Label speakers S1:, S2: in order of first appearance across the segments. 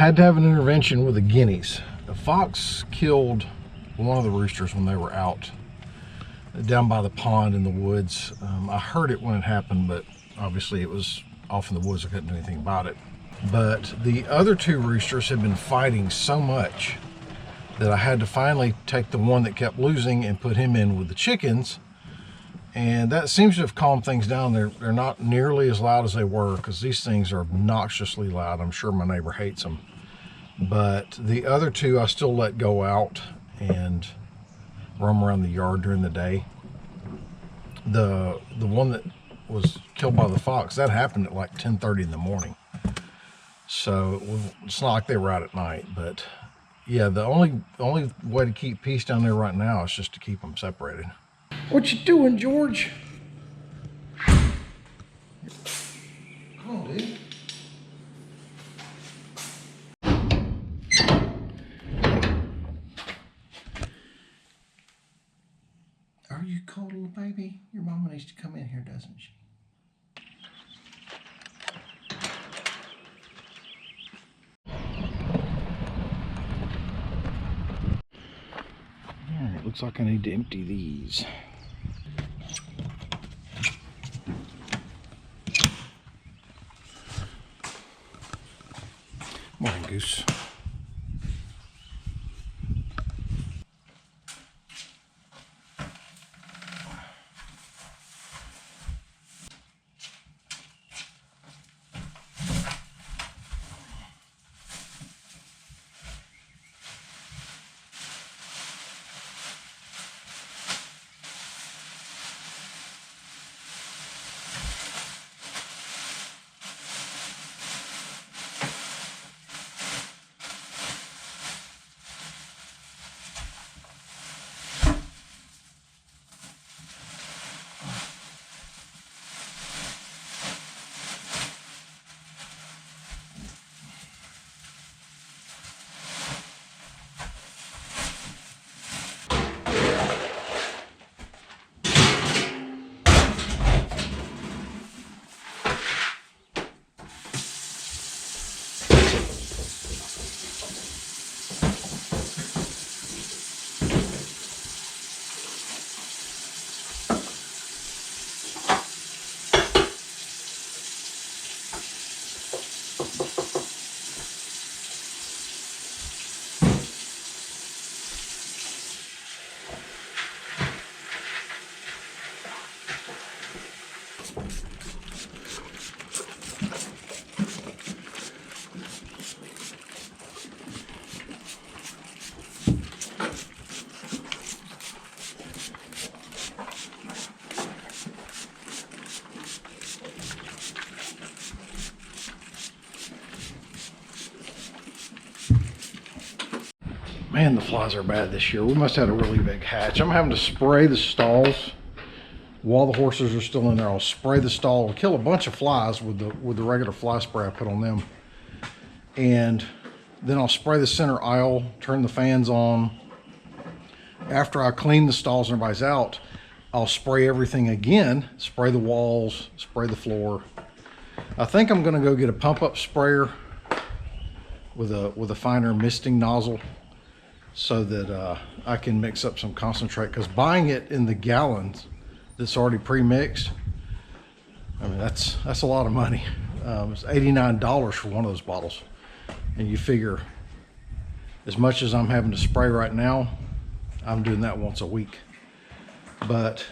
S1: had to have an intervention with the guineas. The fox killed one of the roosters when they were out down by the pond in the woods. I heard it when it happened, but obviously it was off in the woods. I couldn't do anything about it. But the other two roosters had been fighting so much that I had to finally take the one that kept losing and put him in with the chickens. And that seems to have calmed things down. They're not nearly as loud as they were, because these things are obnoxiously loud. I'm sure my neighbor hates them. But the other two I still let go out and roam around the yard during the day. The one that was killed by the fox, that happened at like 10:30 in the morning. So it's not like they were out at night. But yeah, the only way to keep peace down there right now is just to keep them separated. What you doing, George? Come on, dude. Are you cold, little baby? Your mama needs to come in here, doesn't she? Alright, looks like I need to empty these. Morning, Goose. Man, the flies are bad this year. We must have had a really big hatch. I'm having to spray the stalls while the horses are still in there. I'll spray the stall. I'll kill a bunch of flies with the regular fly spray I put on them. And then I'll spray the center aisle, turn the fans on. After I clean the stalls and everybody's out, I'll spray everything again, spray the walls, spray the floor. I think I'm gonna go get a pump-up sprayer with a finer misting nozzle, so that I can mix up some concentrate, because buying it in the gallons that's already pre-mixed, I mean, that's a lot of money. It's $89 for one of those bottles. And you figure, as much as I'm having to spray right now, I'm doing that once a week. But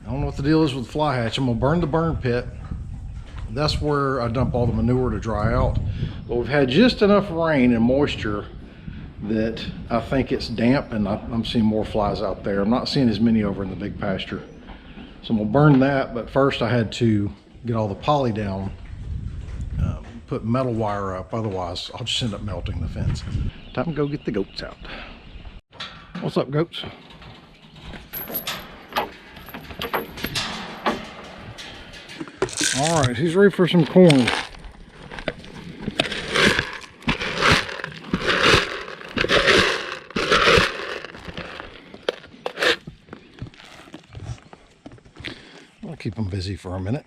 S1: I don't know what the deal is with the fly hatch. I'm gonna burn the burn pit. That's where I dump all the manure to dry out. But we've had just enough rain and moisture that I think it's damp, and I'm seeing more flies out there. I'm not seeing as many over in the big pasture. So I'm gonna burn that, but first I had to get all the poly down, put metal wire up, otherwise I'll just end up melting the fence. Time to go get the goats out. What's up, goats? All right, he's ready for some corn. I'll keep him busy for a minute.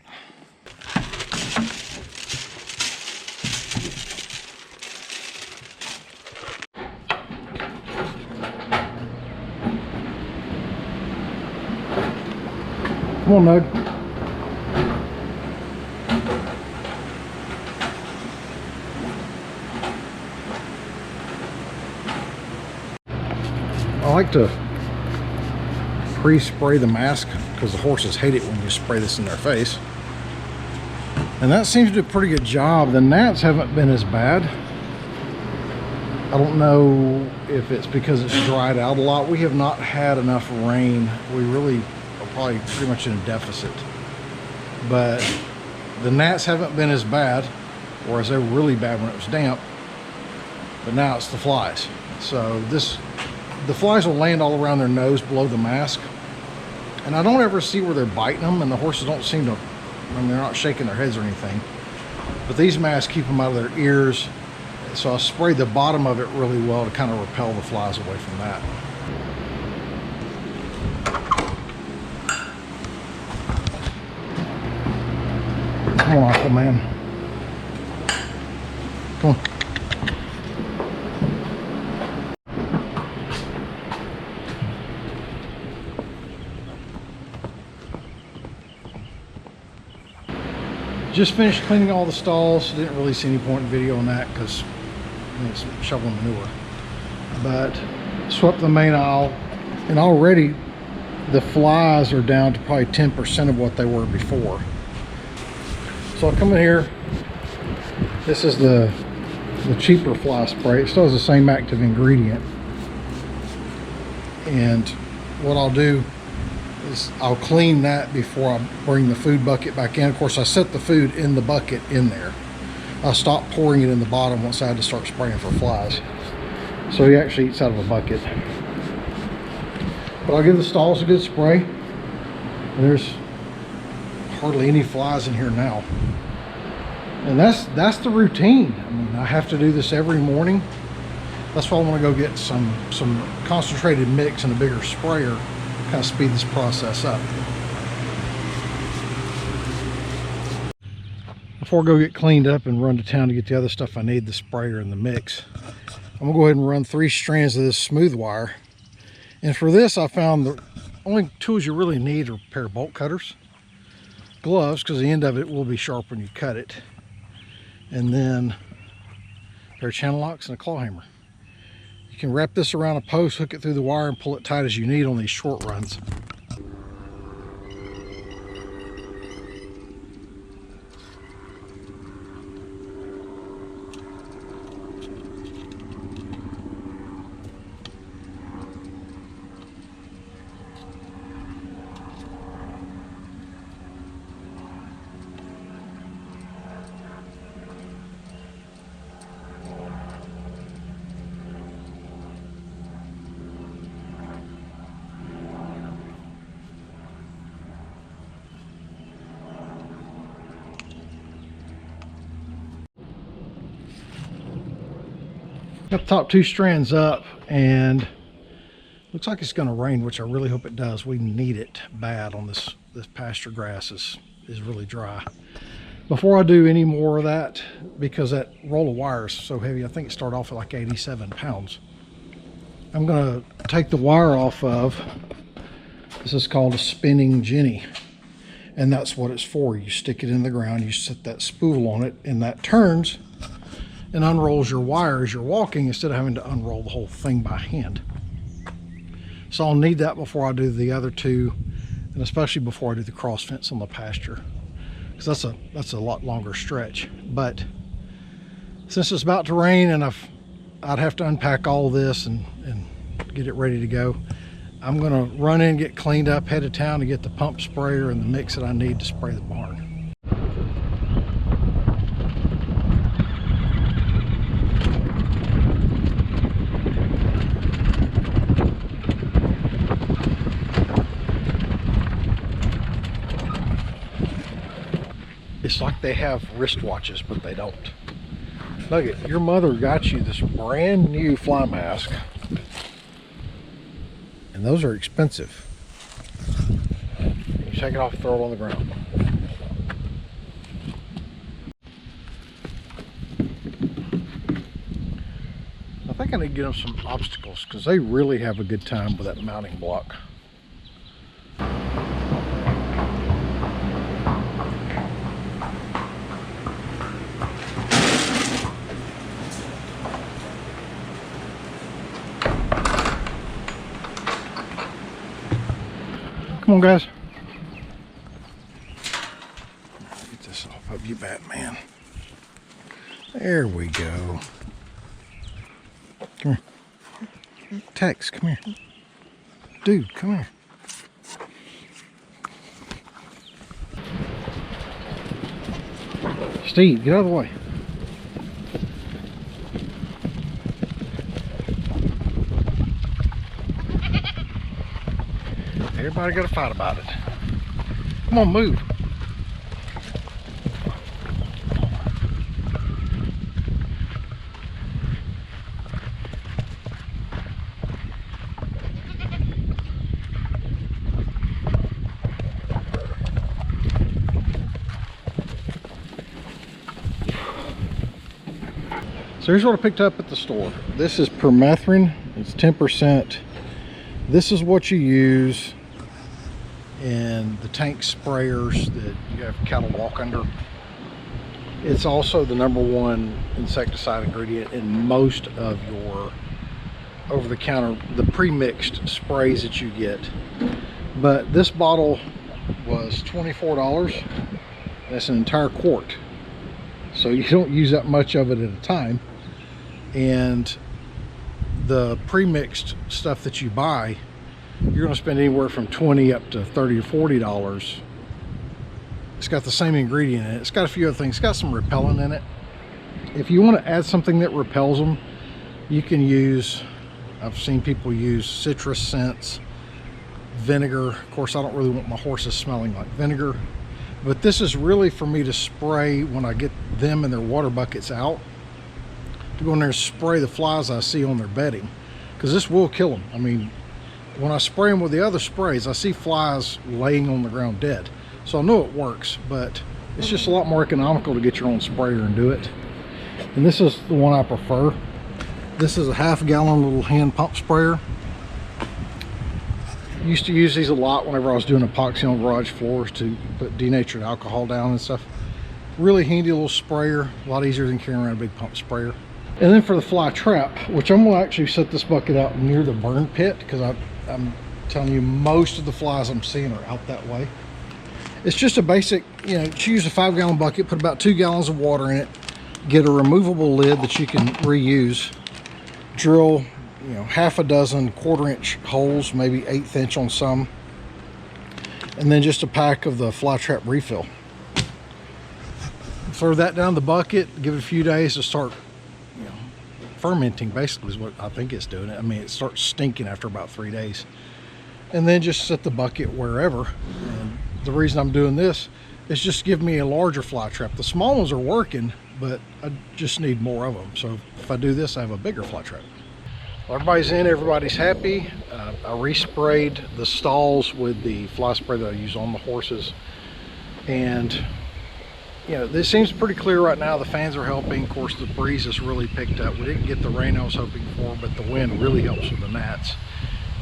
S1: Come on, Nug. I like to pre-spray the mask because the horses hate it when you spray this in their face. And that seems to do a pretty good job. The gnats haven't been as bad. I don't know if it's because it's dried out a lot. We have not had enough rain. We really are probably pretty much in a deficit. But the gnats haven't been as bad, whereas they were really bad when it was damp. But now it's the flies. So the flies will land all around their nose below the mask. And I don't ever see where they're biting them, and the horses don't seem to, I mean, they're not shaking their heads or anything. But these masks keep them out of their ears. So I sprayed the bottom of it really well to kind of repel the flies away from that. Come on, Uncle Man. Come on. Just finished cleaning all the stalls. Didn't really see any point in video on that because it's shoveling manure. But swept the main aisle, and already the flies are down to probably 10% of what they were before. So I'll come in here. This is the cheaper fly spray. It still has the same active ingredient. And what I'll do is I'll clean that before I bring the food bucket back in. Of course, I set the food in the bucket in there. I stopped pouring it in the bottom once I had to start spraying for flies. So he actually eats out of a bucket. But I'll give the stalls a good spray. And there's hardly any flies in here now. And that's the routine. I mean, I have to do this every morning. That's why I want to go get some concentrated mix and a bigger sprayer. Kind of speed this process up. Before I go get cleaned up and run to town to get the other stuff I need, the sprayer and the mix, I'm gonna go ahead and run 3 strands of this smooth wire. And for this, I found the only tools you really need are a pair of bolt cutters, gloves, because the end of it will be sharp when you cut it, and then a pair of channel locks and a claw hammer. You can wrap this around a post, hook it through the wire, and pull it tight as you need on these short runs. Got the top 2 strands up, and looks like it's going to rain, which I really hope it does. We need it bad on this pasture grass is really dry. Before I do any more of that, because that roll of wire is so heavy, I think it started off at like 87 pounds. I'm going to take the wire off of, this is called a spinning jenny, and that's what it's for. You stick it in the ground, you set that spool on it, and that turns and unrolls your wire as you're walking instead of having to unroll the whole thing by hand. So I'll need that before I do the other 2, and especially before I do the cross fence on the pasture, because that's a lot longer stretch. But since it's about to rain and I'd have to unpack all this and get it ready to go, I'm gonna run in, get cleaned up, head to town to get the pump sprayer and the mix that I need to spray the barn. It's like they have wristwatches, but they don't. Nugget, your mother got you this brand new fly mask, and those are expensive. You take it off, throw it on the ground. I think I need to get them some obstacles, because they really have a good time with that mounting block. Come on, guys. Get this off of you, Batman. There we go. Come here. Tex, come here. Dude, come here. Steve, get out of the way. Everybody got to fight about it. Come on, move. So here's what I picked up at the store. This is permethrin. It's 10%. This is what you use in the tank sprayers that you have cattle walk under. It's also the #1 insecticide ingredient in most of your over-the-counter, the pre-mixed sprays that you get. But this bottle was $24. That's an entire quart. So you don't use that much of it at a time. And the pre-mixed stuff that you buy, you're going to spend anywhere from $20 up to $30 or $40. It's got the same ingredient in it. It's got a few other things. It's got some repellent in it. If you want to add something that repels them, you can use, I've seen people use citrus scents, vinegar. Of course, I don't really want my horses smelling like vinegar, but this is really for me to spray when I get them and their water buckets out, to go in there and spray the flies I see on their bedding, because this will kill them. I mean, when I spray them with the other sprays, I see flies laying on the ground dead. So I know it works, but it's just a lot more economical to get your own sprayer and do it. And this is the one I prefer. This is a half-gallon little hand pump sprayer. Used to use these a lot whenever I was doing epoxy on garage floors to put denatured alcohol down and stuff. Really handy little sprayer, a lot easier than carrying around a big pump sprayer. And then for the fly trap, which I'm going to actually set this bucket out near the burn pit, because I'm telling you, most of the flies I'm seeing are out that way. It's just a basic, you know, choose a 5-gallon bucket, put about 2 gallons of water in it, get a removable lid that you can reuse, drill, you know, half a dozen 1/4-inch holes, maybe 1/8 inch on some, and then just a pack of the fly trap refill. Throw that down the bucket, give it a few days to start, you know, fermenting, basically is what I think it's doing. I mean, it starts stinking after about 3 days. And then just set the bucket wherever. And the reason I'm doing this is just to give me a larger fly trap. The small ones are working, but I just need more of them. So if I do this, I have a bigger fly trap. Well, everybody's in, everybody's happy. I resprayed the stalls with the fly spray that I use on the horses. And you know, this seems pretty clear right now. The fans are helping. Of course, the breeze has really picked up. We didn't get the rain I was hoping for, but the wind really helps with the gnats.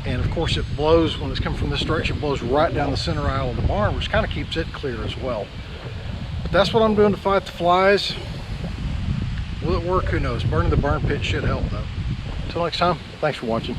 S1: And of course, it blows, when it's coming from this direction, it blows right down the center aisle of the barn, which kind of keeps it clear as well. But that's what I'm doing to fight the flies. Will it work? Who knows? Burning the burn pit should help though. Until next time, thanks for watching.